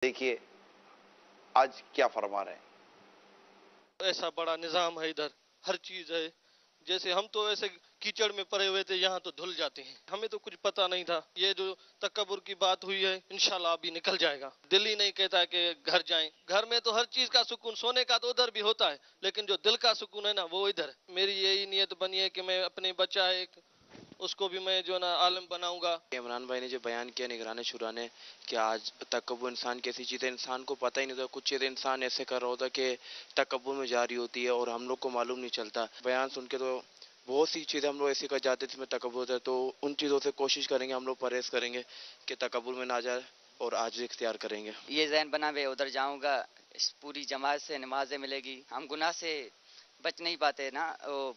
دیکھیے آج کیا فرما رہے ہیں. ایسا بڑا نظام ہے ادھر، ہر چیز ہے. جیسے ہم تو ایسے کیچڑ میں پڑے ہوئے تھے، یہاں تو دھل جاتے ہیں. ہمیں تو کچھ پتا نہیں تھا. یہ جو تکبر کی بات ہوئی ہے انشاءاللہ ابھی نکل جائے گا. دل ہی نہیں کہتا کہ گھر جائیں. گھر میں تو ہر چیز کا سکون، سونے کا تو ادھر بھی ہوتا ہے، لیکن جو دل کا سکون ہے نا وہ ادھر ہے. میری یہی نیت بنی ہے کہ میں اپنے بچہ ہے ایک، اس کو بھی میں جو نا عالم بناؤں گا. عمران بھائی نے جو بیان کیا نگران شورا نے کہ آج تکبر انسان کیسی چیز ہے، انسان کو پتہ ہی نہیں ہوتا. کچھ چیزیں انسان ایسے کر رہا ہوتا کہ تکبر میں جاری ہوتی ہے اور ہم لوگ کو معلوم نہیں چلتا. بیان سن کے تو بہت سی چیزیں ہم لوگ ایسے کر جاتے جس میں تکبر ہوتا ہے. تو ان چیزوں سے کوشش کریں گے، ہم لوگ پرہیز کریں گے کہ تکبر میں نہ جائے اور عاجزی اختیار کریں گے. یہ ذہن بنا میں ادھر جاؤں گا، اس پوری جماعت سے نمازیں ملے گی. ہم گناہ سے بچ نہیں پاتے نا، وہ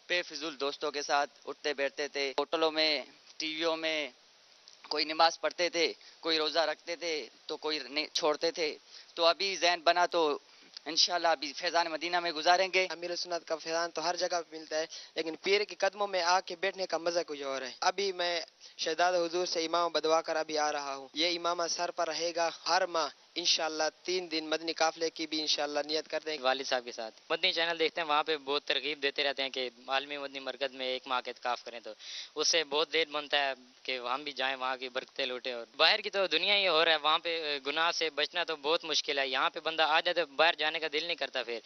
بے فضول دوستوں کے ساتھ اٹھتے بیٹھتے تھے، ہوٹلوں میں، ٹی ویوں میں. کوئی نماز پڑھتے تھے، کوئی روزہ رکھتے تھے تو کوئی چھوڑتے تھے. تو ابھی ذہن بنا تو انشاءاللہ ابھی فیضان مدینہ میں گزاریں گے. امیر سنت کا فیضان تو ہر جگہ پہ ملتا ہے، لیکن پیر کے قدموں میں آ کے بیٹھنے کا مزہ کچھ اور ہے. ابھی میں شہزاد حضور سے امام بدوا کر ابھی آ رہا ہوں. یہ امامہ سر پر رہے گا ہر ماہ انشاءاللہ. 3 دن مدنی قافلے کی بھی انشاءاللہ نیت کر دیں گے. والد صاحب کے ساتھ مدنی چینل دیکھتے ہیں، وہاں پہ بہت ترغیب دیتے رہتے ہیں کہ عالمی مدنی مرکز میں 1 ماہ کا اعتکاف کریں، تو اس سے بہت دیر بنتا ہے کہ ہم بھی جائیں، وہاں کی برکتیں لوٹیں. اور باہر کی تو دنیا ہی ہو رہا ہے، وہاں پہ گناہ سے بچنا تو بہت مشکل ہے. یہاں پہ بندہ آ جاتا ہے، باہر جانے کا دل نہیں کرتا. پھر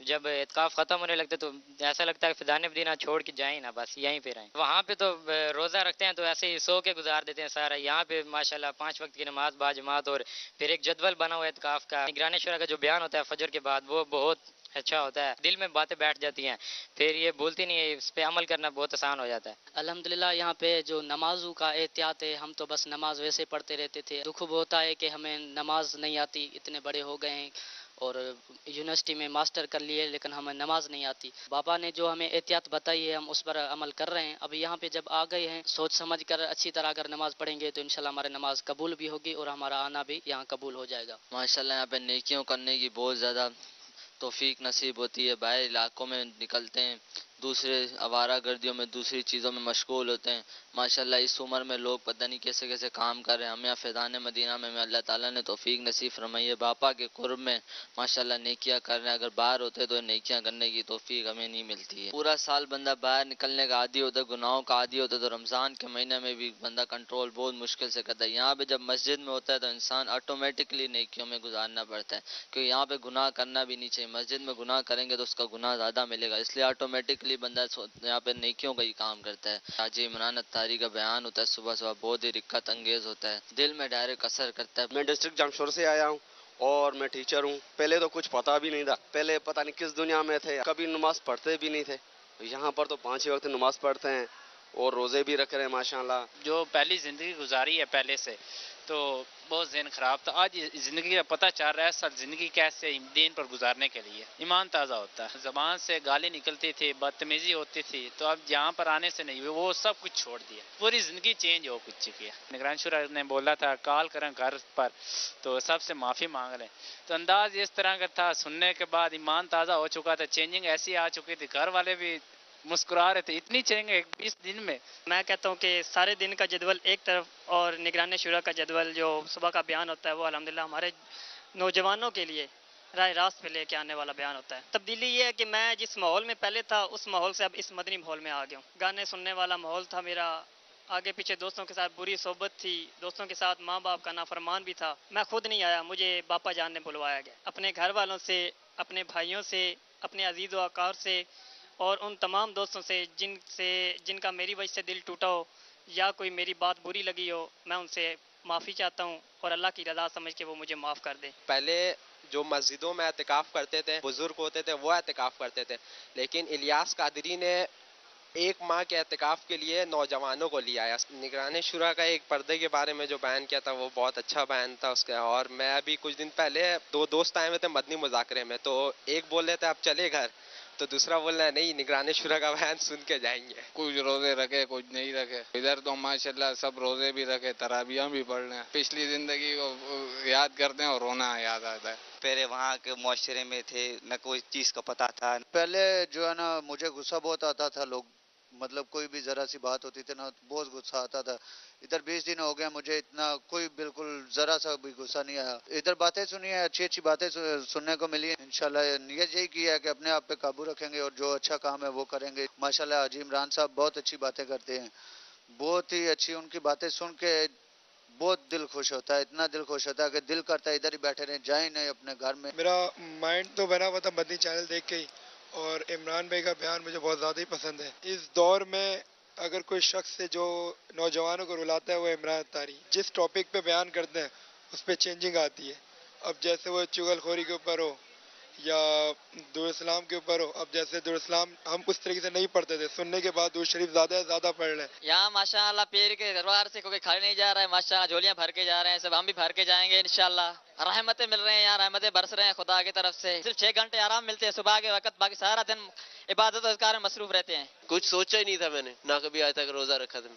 جب اعتکاف ختم ہونے لگتا تو ایسا لگتا ہے فیضان مدینہ چھوڑ کے جائیں نا، بس یہیں پہ رہیں. وہاں پہ تو روزہ رکھتے ہیں تو ایسے ہی سو کے گزار دیتے ہیں سارا. یہاں پہ ماشاءاللہ 5 وقت کی نماز باجماعت، اور پھر ایک جدول بنا ہوا ہے اعتکاف کا. نگران شورا کا جو بیان ہوتا ہے فجر کے بعد وہ بہت اچھا ہوتا ہے، دل میں باتیں بیٹھ جاتی ہیں، پھر یہ بھولتی نہیں ہے، اس پہ عمل کرنا بہت آسان ہو جاتا ہے. الحمدللہ یہاں پہ جو نمازوں کا احتیاط ہے، ہم تو بس نماز ویسے پڑھتے رہتے تھے. دکھ ہوتا ہے کہ ہمیں نماز نہیں آتی، اتنے بڑے ہو گئے ہیں اور یونیورسٹی میں ماسٹر کر لیے لیکن ہمیں نماز نہیں آتی. بابا نے جو ہمیں احتیاط بتائی ہے ہم اس پر عمل کر رہے ہیں. اب یہاں پہ جب آ گئے ہیں، سوچ سمجھ کر اچھی طرح اگر نماز پڑھیں گے تو انشاءاللہ ہماری نماز قبول بھی ہوگی اور ہمارا آنا بھی یہاں قبول ہو جائے گا. ماشاءاللہ یہاں پہ نیکیوں کرنے کی بہت زیادہ توفیق نصیب ہوتی ہے. باہر علاقوں میں نکلتے ہیں، دوسرے آوارہ گردیوں میں، دوسری چیزوں میں مشغول ہوتے ہیں. ماشاءاللہ اس عمر میں لوگ پتہ نہیں کیسے کیسے کام کر رہے ہیں. ہمیں یہاں فیضان مدینہ میں اللہ تعالیٰ نے توفیق نصیب فرمائی ہے. باپا کے قرب میں ماشاءاللہ نیکیاں کر رہے ہیں. اگر باہر ہوتے تو نیکیاں کرنے کی توفیق ہمیں نہیں ملتی ہے. پورا سال بندہ باہر نکلنے کا عادی ہوتا ہے، گناہوں کا عادی ہوتا ہے، تو رمضان کے مہینے میں بھی بندہ کنٹرول بہت مشکل سے کرتا ہے. یہاں پہ جب مسجد میں ہوتا ہے تو انسان آٹومیٹکلی نیکیوں میں گزارنا پڑتا ہے، کیونکہ یہاں پہ گناہ کرنا بھی نہیں چاہیے. مسجد میں گناہ کریں گے تو اس کا گناہ زیادہ ملے گا، اس لیے آٹومیٹکلی بندہ یہاں پہ نیکیوں کا ہی کام کرتا ہے. حاجی عمران اتاری کا بیان ہوتا ہے صبح صبح، بہت ہی رقت انگیز ہوتا ہے، دل میں ڈائریکٹ اثر کرتا ہے. میں ڈسٹرکٹ جمشور سے آیا ہوں اور میں ٹیچر ہوں. پہلے تو کچھ پتا بھی نہیں تھا، پہلے پتہ نہیں کس دنیا میں تھے، کبھی نماز پڑھتے بھی نہیں تھے. یہاں پر تو 5 وقت نماز پڑھتے ہیں اور روزے بھی رکھ رہے ہیں ماشاءاللہ. جو پہلی زندگی گزاری ہے پہلے سے تو بہت ذہن خراب تھا. آج زندگی کا پتہ چل رہا ہے سر زندگی کیسے دین پر گزارنے کے لیے ایمان تازہ ہوتا ہے. زبان سے گالی نکلتی تھی، بدتمیزی ہوتی تھی، تو اب یہاں پر آنے سے نہیں، وہ سب کچھ چھوڑ دیا، پوری زندگی چینج ہو کچھ چکی ہے. نگران شورا نے بولا تھا کال کریں گھر پر تو سب سے معافی مانگ لیں، تو انداز اس طرح کا تھا. سننے کے بعد ایمان تازہ ہو چکا تھا، چینجنگ ایسی آ چکی تھی، گھر والے بھی مسکرا رہے تھے. اتنی چینج 20 دن میں. میں کہتا ہوں کہ سارے دن کا جدول ایک طرف اور نگران شورا کا جدول جو صبح کا بیان ہوتا ہے وہ الحمدللہ ہمارے نوجوانوں کے لیے راہ راست پہ لے کے آنے والا بیان ہوتا ہے. تبدیلی یہ ہے کہ میں جس ماحول میں پہلے تھا اس ماحول سے اب اس مدنی ماحول میں آ گیا ہوں. گانے سننے والا ماحول تھا میرا، آگے پیچھے دوستوں کے ساتھ بری صحبت تھی، دوستوں کے ساتھ ماں باپ کا نافرمان بھی تھا. میں خود نہیں آیا، مجھے باپا جان نے بلوایا گیا. اپنے گھر والوں سے، اپنے بھائیوں سے، اپنے عزیز و اقار سے اور ان تمام دوستوں سے جن کا میری وجہ سے دل ٹوٹا ہو یا کوئی میری بات بری لگی ہو، میں ان سے معافی چاہتا ہوں اور اللہ کی رضا سمجھ کے وہ مجھے معاف کر دیں. پہلے جو مسجدوں میں اعتکاف کرتے تھے، بزرگ ہوتے تھے وہ اعتکاف کرتے تھے، لیکن الیاس قادری نے 1 ماہ کے اعتکاف کے لیے نوجوانوں کو لیا ہے. نگران شورا کا ایک پردے کے بارے میں جو بیان کیا تھا وہ بہت اچھا بیان تھا اس کا. اور میں ابھی کچھ دن پہلے 2 دوست آئے ہوئے تھے مدنی مذاکرے میں، تو ایک بول رہے تھے آپ چلے گھر، تو دوسرا بول رہا ہے نہیں نگران شورا کا بیان سن کے جائیں گے. کچھ روزے رکھے کچھ نہیں رکھے. ادھر تو ماشاءاللہ سب روزے بھی رکھے، تراویحاں بھی پڑھ رہے ہیں. پچھلی زندگی کو یاد کرتے ہیں اور رونا یاد آتا ہے. پہلے وہاں کے معاشرے میں تھے، نہ کوئی چیز کا پتہ تھا. پہلے جو ہے نا مجھے غصہ بہت آتا تھا، لوگ مطلب کوئی بھی ذرا سی بات ہوتی تھی نا بہت غصہ آتا تھا. ادھر 20 دن ہو گئے مجھے اتنا کوئی بالکل ذرا سا بھی غصہ نہیں آیا. ادھر باتیں سنی ہیں, اچھی اچھی باتیں سننے کو ملی. انشاءاللہ نیت یہی کی ہے کہ اپنے آپ پہ قابو رکھیں گے اور جو اچھا کام ہے وہ کریں گے. ماشاءاللہ حاجی عمران صاحب بہت اچھی باتیں کرتے ہیں, بہت ہی اچھی. ان کی باتیں سن کے بہت دل خوش ہوتا ہے, اتنا دل خوش ہوتا ہے کہ دل کرتا ہے ادھر ہی بیٹھے رہیں, جائیں نہیں اپنے گھر میں. میرا مائنڈ تو بنا ہوا تھا مدنی چینل دیکھ کے ہی, اور عمران بھائی کا بیان مجھے بہت زیادہ ہی پسند ہے. اس دور میں اگر کوئی شخص ہے جو نوجوانوں کو رلاتا ہے وہ عمران اتاری. جس ٹاپک پہ بیان کرتے ہیں اس پہ چینجنگ آتی ہے. اب جیسے وہ چغل خوری کے اوپر ہو یا درالاسلام کے اوپر ہو, اب جیسے درالاسلام ہم اس طریقے سے نہیں پڑھتے تھے, سننے کے بعد درود شریف زیادہ پڑھ رہے ہیں. یہاں ماشاءاللہ پیر کے دربار سے کوئی کھڑے نہیں جا رہا ہے, ماشاءاللہ جھولیاں بھر کے جا رہے ہیں سب, ہم بھی بھر کے جائیں گے انشاءاللہ. رحمتیں مل رہے ہیں یہاں, رحمتیں برس رہے ہیں خدا کی طرف سے. صرف 6 گھنٹے آرام ملتے ہیں صبح کے وقت, باقی سارا دن عبادت و اذکار میں مصروف رہتے ہیں. کچھ سوچا ہی نہیں تھا میں نے, نہ کبھی آج تک روزہ رکھا تھا.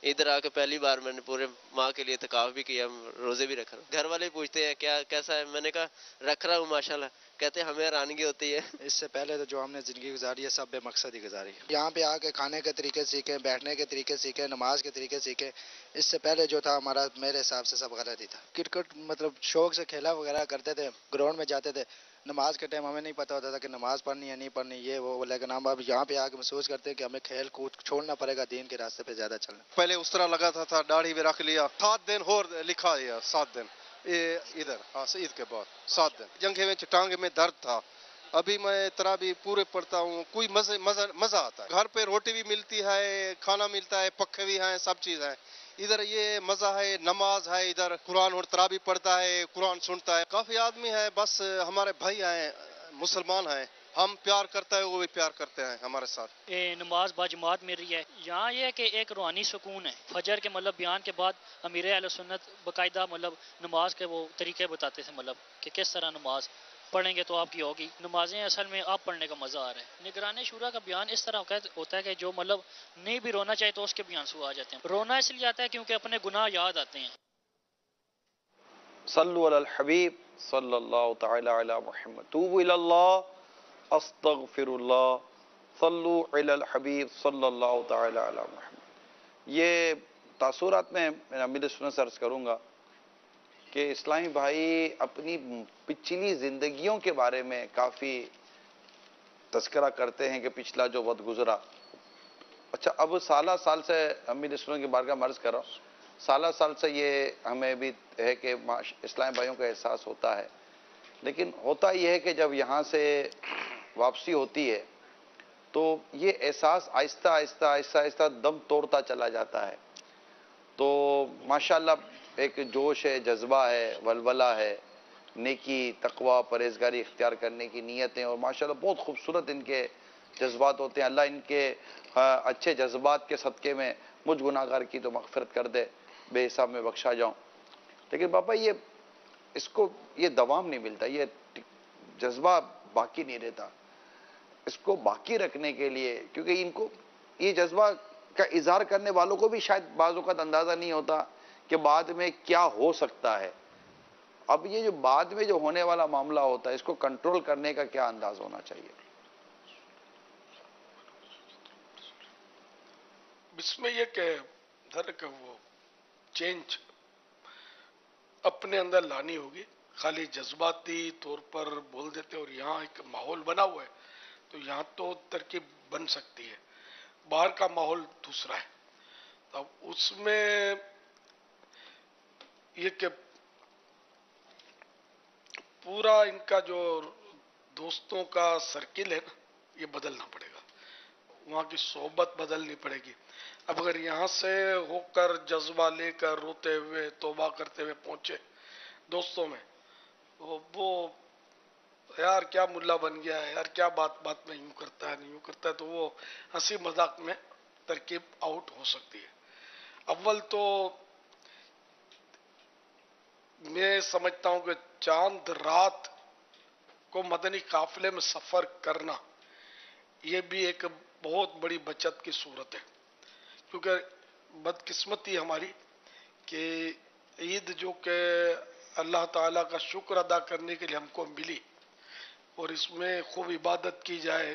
ادھر آ کے پہلی بار میں نے پورے ماہ کے لیے اعتکاف بھی کیا, روزے بھی رکھ رہا ہوں. گھر والے پوچھتے ہیں کیا کیسا ہے, میں نے کہا رکھ رہا ہوں ماشاءاللہ. کہتے ہیں ہمیں حیرانگی ہوتی ہے. اس سے پہلے تو جو ہم نے زندگی گزاری ہے سب بے مقصد ہی گزاری. یہاں پہ آ کے کھانے کے طریقے سیکھیں, بیٹھنے کے طریقے سیکھیں, نماز کے طریقے سیکھیں. اس سے پہلے جو تھا ہمارا میرے حساب سے سب غلط ہی تھا. کرکٹ مطلب شوق سے کھیلا وغیرہ کرتے تھے, گراؤنڈ میں جاتے تھے, نماز کے ٹائم ہمیں نہیں پتہ ہوتا تھا کہ نماز پڑھنی ہے نہیں پڑھنی یہ وہ, لیکن ہم اب یہاں پہ آ کے محسوس کرتے ہیں کہ ہمیں کھیل کود چھوڑنا پڑے گا, دین کے راستے پہ زیادہ چلنا. پہلے اس طرح لگاتا تھا داڑھی بھی رکھ لیا, 7 دن اور لکھا ہے 7 دن ادھر. ہاں عید کے بعد 7 دن جنگے میں ٹانگے میں درد تھا. ابھی میں تراویح پورے پڑھتا ہوں, کوئی مزہ آتا ہے. گھر پہ روٹی بھی ملتی ہے, کھانا ملتا ہے, پکھے بھی ہیں, سب چیز ہے. ادھر یہ مزہ ہے, نماز ہے, ادھر قرآن اور تراویح پڑھتا ہے, قرآن سنتا ہے. کافی آدمی ہے, بس ہمارے بھائی ہیں, مسلمان ہیں, ہم پیار کرتا ہے وہ بھی پیار کرتے ہیں ہمارے ساتھ. نماز باجماعت مل رہی ہے. یہاں یہ ہے کہ ایک روحانی سکون ہے. فجر کے مطلب بیان کے بعد امیر اہل سنت باقاعدہ مطلب نماز کے وہ طریقے بتاتے تھے, مطلب کہ کس طرح نماز پڑھیں گے تو آپ کی ہوگی. نمازیں اصل میں آپ پڑھنے کا مزہ آ رہا ہے. نگران شورا کا بیان اس طرح ہوتا ہے کہ جو مطلب نہیں بھی رونا چاہے تو اس کے بھی آنسو آ جاتے ہیں. رونا اس لیے آتا ہے کیونکہ اپنے گناہ یاد آتے ہیں. صلو علی الحبیب صلی اللہ تعالی علی محمد. توبوا الی اللہ استغفر اللہ صلو علی الحبیب صلی اللہ تعالی علی محمد. یہ تاثرات میں امیر سنت سے عرض کروں گا کہ اسلامی بھائی اپنی پچھلی زندگیوں کے بارے میں کافی تذکرہ کرتے ہیں کہ پچھلا جو وقت گزرا. اچھا اب سالہ سال سے امیر سنت کی بارگاہ میں عرض کر رہا ہوں, سالہ سال سے یہ ہمیں بھی ہے کہ اسلامی بھائیوں کا احساس ہوتا ہے, لیکن ہوتا یہ ہے کہ جب یہاں سے واپسی ہوتی ہے تو یہ احساس آہستہ آہستہ آہستہ آہستہ دم توڑتا چلا جاتا ہے. تو ماشاءاللہ ایک جوش ہے, جذبہ ہے, ولولہ ہے, نیکی تقوی پرہیزگاری اختیار کرنے کی نیتیں, اور ماشاءاللہ بہت خوبصورت ان کے جذبات ہوتے ہیں. اللہ ان کے اچھے جذبات کے صدقے میں مجھ گناہگار کی تو مغفرت کر دے, بے حساب میں بخشا جاؤں. لیکن بابا یہ دوام نہیں ملتا, یہ جذبہ باقی نہیں رہتا. اس کو باقی رکھنے کے لیے, کیونکہ ان کو یہ جذبہ کا اظہار کرنے والوں کو بھی شاید بعض اوقات اندازہ نہیں ہوتا کہ بعد میں کیا ہو سکتا ہے. اب یہ جو بعد میں جو ہونے والا معاملہ ہوتا ہے اس کو کنٹرول کرنے کا کیا انداز ہونا چاہیے؟ اس میں یہ کہ وہ چینج اپنے اندر لانی ہوگی. خالی جذباتی طور پر بول دیتے, اور یہاں ایک ماحول بنا ہوا ہے تو یہاں تو ترکیب بن سکتی ہے, باہر کا ماحول دوسرا ہے. اب اس میں یہ کہ پورا ان کا جو دوستوں کا سرکل ہے نا یہ بدلنا پڑے گا, وہاں کی صحبت بدلنی پڑے گی. اب اگر یہاں سے ہو کر جذبہ لے کر روتے ہوئے توبہ کرتے ہوئے پہنچے دوستوں میں, وہ یار کیا ملا بن گیا ہے, یار کیا بات میں یوں کرتا ہے نہیں یوں کرتا ہے, تو وہ ہنسی مذاق میں ترکیب آؤٹ ہو سکتی ہے. اول تو میں سمجھتا ہوں کہ چاند رات کو مدنی قافلے میں سفر کرنا یہ بھی ایک بہت بڑی بچت کی صورت ہے. کیونکہ بدقسمتی ہماری کہ عید جو کہ اللہ تعالیٰ کا شکر ادا کرنے کے لیے ہم کو ملی, اور اس میں خوب عبادت کی جائے